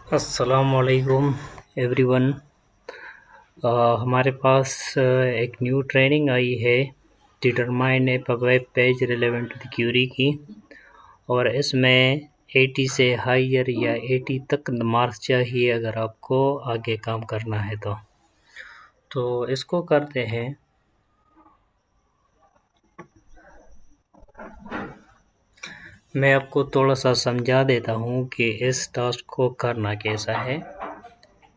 अस्सलामुअलैकुम एवरीवन। हमारे पास एक न्यू ट्रेनिंग आई है determine a web page relevant to the query की, और इसमें 80 से हायर या 80 तक मार्क्स चाहिए अगर आपको आगे काम करना है तो इसको करते हैं। मैं आपको थोड़ा सा समझा देता हूँ कि इस टास्क को करना कैसा है,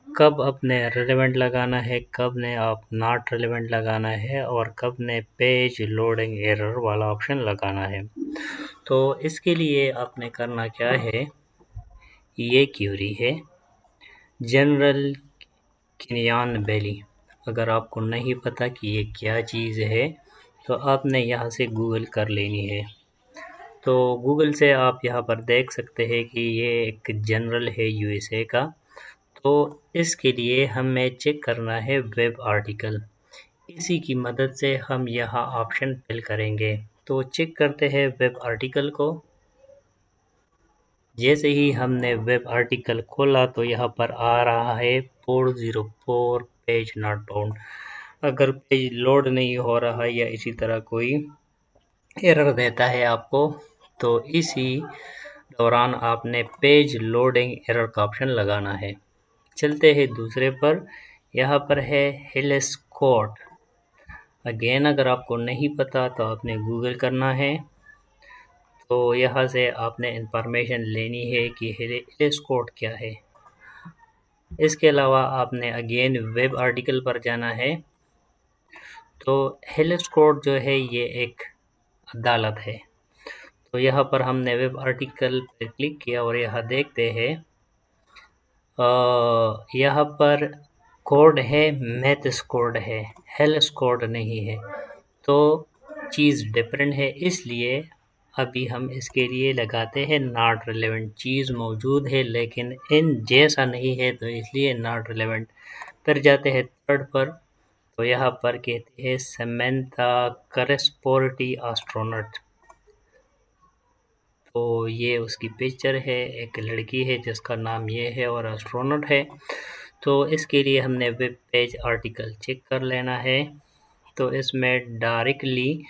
कब अपने रिलेवेंट लगाना है, कब ने आप नॉट रिलेवेंट लगाना है और कब ने पेज लोडिंग एरर वाला ऑप्शन लगाना है। तो इसके लिए आपने करना क्या है, ये क्यूरी है जनरल किनियान बैली। अगर आपको नहीं पता कि ये क्या चीज़ है तो आपने यहाँ से गूगल कर लेनी है। तो गूगल से आप यहाँ पर देख सकते हैं कि ये एक जनरल है यूएसए का। तो इसके लिए हमें चेक करना है वेब आर्टिकल। इसी की मदद से हम यहाँ ऑप्शन फिल करेंगे। तो चेक करते हैं वेब आर्टिकल को। जैसे ही हमने वेब आर्टिकल खोला तो यहाँ पर आ रहा है 404 पेज नॉट फाउंड। अगर पेज लोड नहीं हो रहा या इसी तरह कोई एरर देता है आपको, तो इसी दौरान आपने पेज लोडिंग एरर का ऑप्शन लगाना है। चलते हैं दूसरे पर। यहाँ पर है हिलेस्कोट। अगेन अगर आपको नहीं पता तो आपने गूगल करना है। तो यहाँ से आपने इंफॉर्मेशन लेनी है कि हिलेस्कोट क्या है। इसके अलावा आपने अगेन वेब आर्टिकल पर जाना है। तो हिलेस्कोट जो है ये एक अदालत है। तो यहाँ पर हमने वेब आर्टिकल पर क्लिक किया और यहाँ देखते हैं यहाँ पर कोड है, मैथ्स कोड है, हेल्स कोड नहीं है। तो चीज़ डिफरेंट है, इसलिए अभी हम इसके लिए लगाते हैं नॉट रिलेवेंट। चीज़ मौजूद है लेकिन इन जैसा नहीं है, तो इसलिए नॉट रिलेवेंट। फिर जाते हैं थर्ड पर। तो यहाँ पर कहते हैं समंथा करस्पोर्टी एस्ट्रोनॉट। तो ये उसकी पिक्चर है, एक लड़की है जिसका नाम ये है और एस्ट्रोनॉट है। तो इसके लिए हमने वेब पेज आर्टिकल चेक कर लेना है। तो इसमें डायरेक्टली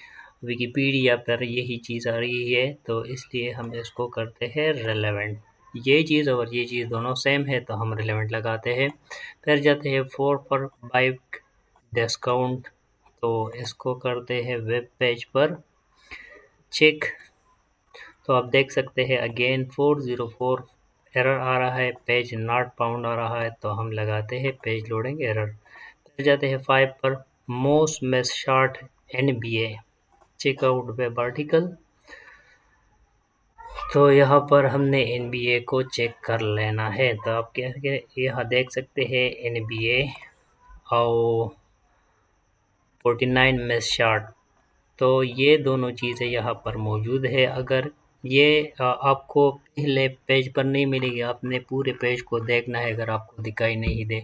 विकिपीडिया पर यही चीज़ आ रही है, तो इसलिए हम इसको करते हैं रिलेवेंट। ये चीज़ और ये चीज़ दोनों सेम है तो हम रिलेवेंट लगाते हैं। फिर जाते हैं 4 पर बाइक डिस्काउंट। तो इसको करते हैं वेब पेज पर चेक। तो आप देख सकते हैं अगेन 404 एरर आ रहा है, पेज नॉट फाउंड आ रहा है, तो हम लगाते हैं पेज लोडिंग एरर। फिर जाते हैं 5 पर most miss shot NBA check out web article. तो यहाँ पर हमने NBA को चेक कर लेना है। तो आप क्या यहाँ देख सकते हैं NBA और 49 मिस शॉट। तो ये दोनों चीज़ें यहाँ पर मौजूद है। अगर ये आपको पहले पेज पर नहीं मिलेगी, आपने पूरे पेज को देखना है। अगर आपको दिखाई नहीं दे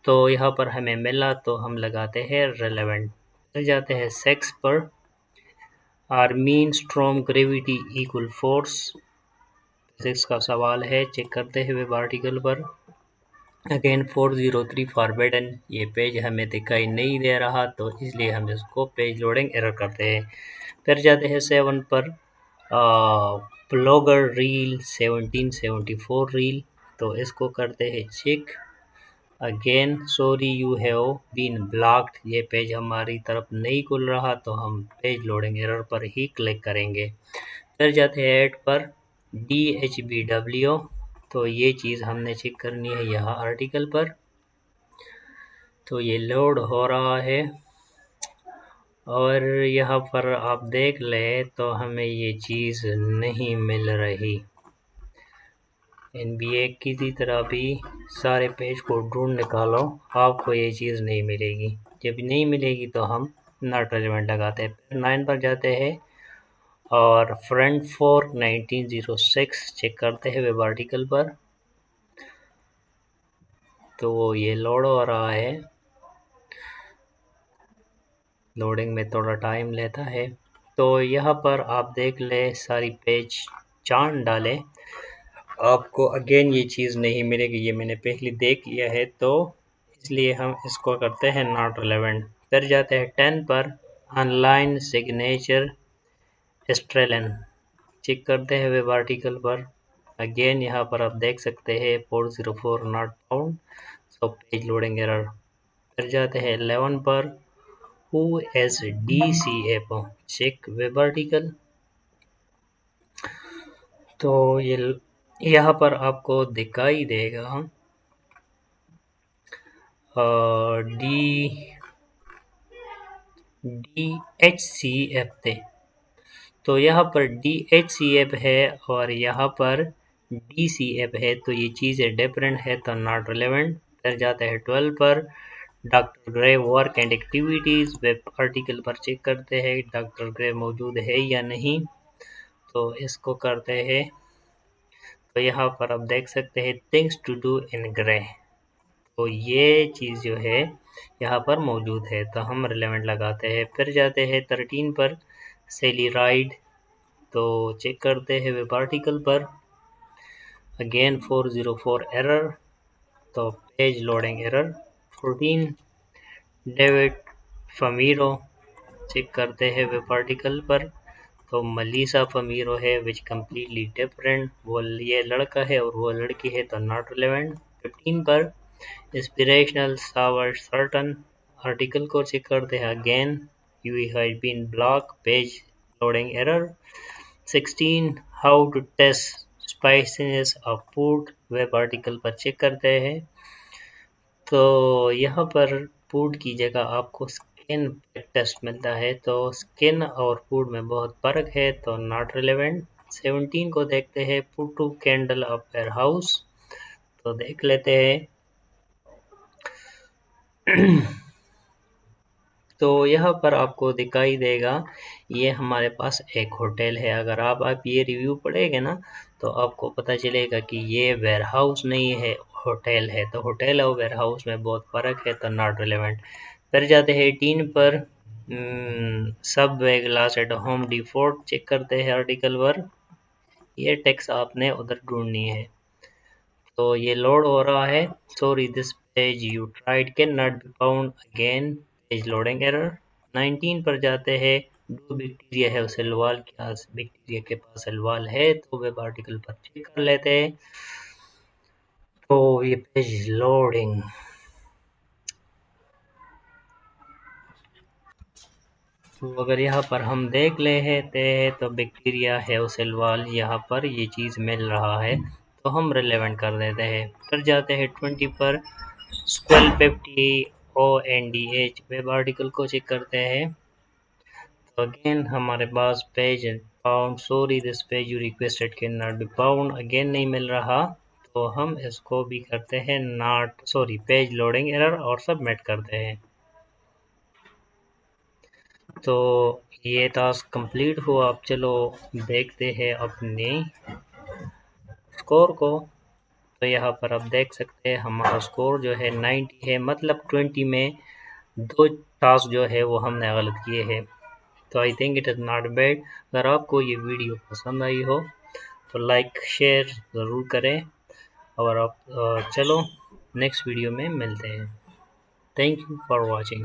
तो यहाँ पर हमें मिला तो हम लगाते हैं रेलेवेंट। फिर जाते हैं सेक्स पर। आर्मीन strong gravity equal force physics का सवाल है, चेक करते हैं वेब आर्टिकल पर। अगेन 403 फॉरबिडन, ये पेज हमें दिखाई नहीं दे रहा तो इसलिए हम इसको पेज लोडिंग एरर करते हैं। फिर जाते हैं 7 पर ब्लॉगर रील 1774 रील। तो इसको करते हैं check. Again sorry you have been blocked, ये पेज हमारी तरफ नहीं खुल रहा तो हम पेज लोडिंग एरर पर ही क्लिक करेंगे। फिर जाते हैं 8 पर DHBW। तो ये चीज़ हमने चेक करनी है यहाँ आर्टिकल पर। तो ये लोड हो रहा है और यहाँ पर आप देख लें तो हमें ये चीज़ नहीं मिल रही। NBA की तरह भी सारे पेज को ढूंढ निकालो, आपको ये चीज़ नहीं मिलेगी। जब नहीं मिलेगी तो हम नॉट रेलेवेंट लगाते हैं। फिर 9 पर जाते हैं और फ्रंट फॉर 1906 चेक करते हैं वेब आर्टिकल पर। तो ये लोड हो रहा है, लोडिंग में थोड़ा टाइम लेता है। तो यहाँ पर आप देख ले सारी पेज चांद डालें आपको अगेन ये चीज़ नहीं मिलेगी, ये मैंने पहले देख लिया है, तो इसलिए हम इसको करते हैं नॉट रिलेवेंट। फिर जाते हैं 10 पर, ऑनलाइन सिग्नेचर एस्ट्रेलन, चेक करते हैं वेब आर्टिकल पर। अगेन यहाँ पर आप देख सकते हैं 404 not found, so page loading error. फिर जाते हैं 11 पर, who S D C app, check web article. तो ये यहाँ पर आपको दिखाई देगा DHCF थे, तो यहाँ पर DHCF है और यहाँ पर DCF है, तो ये चीज़ें डिफरेंट है, तो नॉट रिलेवेंट। फिर जाते हैं 12 पर, doctor grey work and activities, web article पर चेक करते हैं डॉक्टर ग्रे मौजूद है या नहीं, तो इसको करते हैं। तो यहाँ पर आप देख सकते हैं things to do in grey, तो ये चीज़ जो है यहाँ पर मौजूद है, तो हम रिलेवेंट लगाते हैं। फिर जाते हैं 13 पर, सेली राइड, तो चेक करते हैं वेब आर्टिकल पर। अगेन 404 एरर, तो पेज लोडिंग एरर। 14, डेविड फमीरो, चेक करते हैं वेब आर्टिकल पर, तो मलीसा फमीरो है विच कम्प्लीटली डिफरेंट, वो ये लड़का है और वो लड़की है, तो नॉट रिलेवेंट। 15 पर, इंस्पिरेशनल सावर सर्टन, आर्टिकल को चेक करते हैं। Again you has been block, page loading error. 16, how to test spiciness of food, web article पर चेक करते हैं। तो यहाँ पर फूड की जगह आपको स्किन टेस्ट मिलता है, तो स्किन और फूड में बहुत फ़र्क है, तो नॉट रिलेवेंट। 17 को देखते हैं, put two candle of warehouse, तो देख लेते हैं। तो यहाँ पर आपको दिखाई देगा ये हमारे पास एक होटल है। अगर आप ये रिव्यू पढ़ेंगे ना, तो आपको पता चलेगा कि ये वेयर हाउस नहीं है, होटल है, तो होटल और वेयर हाउस में बहुत फ़र्क है, तो नॉट रिलेवेंट। फिर जाते हैं 18 पर, सब वे glass at home default, check करते हैं आर्टिकल पर। ये टेक्स्ट आपने उधर ढूंढनी है, तो ये लोड हो रहा है। Sorry this page you tried can not be found, again page loading error. 19 पर जाते हैं, डू बैक्टीरिया है सेलवाल, क्या बैक्टीरिया के पास सेलवाल है, तो वेब आर्टिकल पर चेक कर लेते हैं। तो ये पेज लोडिंग, तो अगर यहाँ पर हम देख लेते हैं तो बैक्टीरिया है सेलवाल, यहाँ पर ये चीज़ मिल रहा है, तो हम रिलेवेंट कर देते हैं। फिर जाते हैं 20 पर, स्क्वेल पेप्टी ONDH, वेब आर्टिकल को चेक करते हैं। तो अगेन हमारे पास page found, sorry this page you requested can not be found, again नहीं मिल रहा, तो हम इसको भी करते हैं not, sorry page loading error, और सबमिट करते हैं। तो ये टास्क कंप्लीट हुआ। अब चलो देखते हैं अपने स्कोर को। तो यहाँ पर आप देख सकते हैं हमारा स्कोर जो है 90 है, मतलब 20 में 2 टास्क जो है वो हमने गलत किए हैं, तो I think it is not bad. अगर आपको ये वीडियो पसंद आई हो तो लाइक शेयर ज़रूर करें, और आप चलो नेक्स्ट वीडियो में मिलते हैं। Thank you for watching.